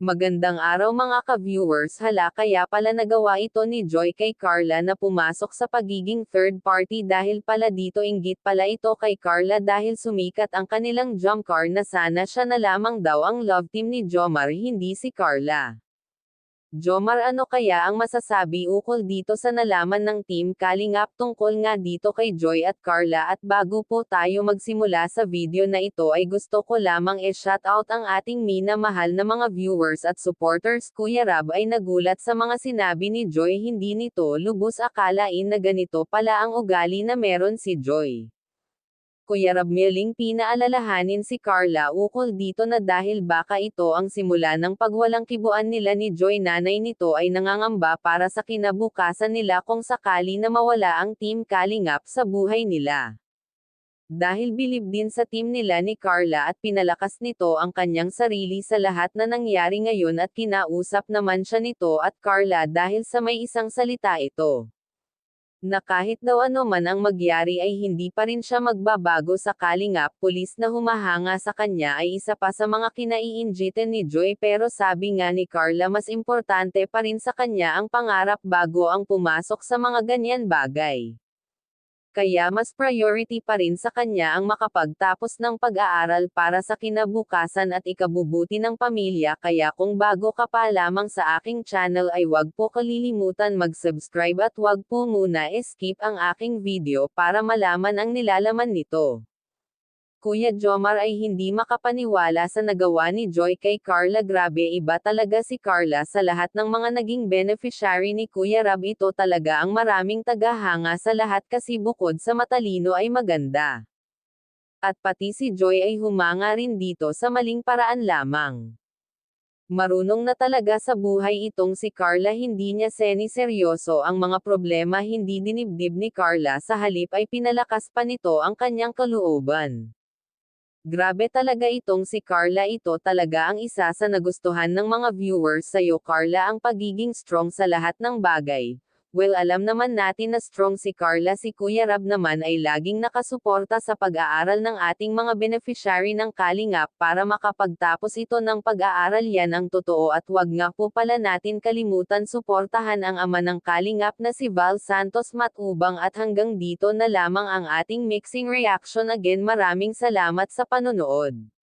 Magandang araw mga ka-viewers, hala kaya pala nagawa ito ni Joy kay Carla na pumasok sa pagiging third party dahil pala dito inggit pala ito kay Carla dahil sumikat ang kanilang jump car na sana siya na lamang daw ang love team ni Jomar hindi si Carla. Jomar, ano kaya ang masasabi ukol dito sa nalaman ng Team Kalingap tungkol nga dito kay Joy at Carla? At bago po tayo magsimula sa video na ito ay gusto ko lamang shoutout ang ating minamahal na mga viewers at supporters. Kuya Rab ay nagulat sa mga sinabi ni Joy, hindi nito lubos akalain na ganito pala ang ugali na meron si Joy. Kuya Rab, miling pinaalalahanin si Carla ukol dito na dahil baka ito ang simula ng pagwalang kibuan nila ni Joy. Nanay nito ay nangangamba para sa kinabukasan nila kung sakali na mawala ang Team Kalingap sa buhay nila. Dahil bilib din sa team nila ni Carla at pinalakas nito ang kanyang sarili sa lahat na nangyari ngayon at kinausap naman siya nito at Carla dahil sa may isang salita ito na kahit daw ano man ang magyari ay hindi pa rin siya magbabago sa Kalingap. Pulis na humahanga sa kanya ay isa pa sa mga kinaiinjitan ni Joy, pero sabi nga ni Carla mas importante pa rin sa kanya ang pangarap bago ang pumasok sa mga ganyan bagay. Kaya mas priority pa rin sa kanya ang makapagtapos ng pag-aaral para sa kinabukasan at ikabubuti ng pamilya. Kaya kung bago ka pa lamang sa aking channel ay wag po kalilimutan mag-subscribe at wag po muna skip ang aking video para malaman ang nilalaman nito. Kuya Jomar ay hindi makapaniwala sa nagawa ni Joy kay Carla. Grabe, iba talaga si Carla. Sa lahat ng mga naging beneficiary ni Kuya Rab, ito talaga ang maraming tagahanga sa lahat kasi bukod sa matalino ay maganda. At pati si Joy ay humanga rin dito sa maling paraan lamang. Marunong na talaga sa buhay itong si Carla, hindi niya seryoso ang mga problema, hindi dinibdib ni Carla, sa halip ay pinalakas pa nito ang kanyang kalooban. Grabe talaga itong si Carla, ito talaga ang isa sa nagustuhan ng mga viewers sa'yo Carla, ang pagiging strong sa lahat ng bagay. Well, alam naman natin na strong si Carla. Si Kuya Rab naman ay laging nakasuporta sa pag-aaral ng ating mga beneficiary ng Kalingap para makapagtapos ito ng pag-aaral. Yan ang totoo. At wag nga po pala natin kalimutan suportahan ang ama ng Kalingap na si Val Santos Matubang. At hanggang dito na lamang ang ating mixing reaction. Again, maraming salamat sa panonood.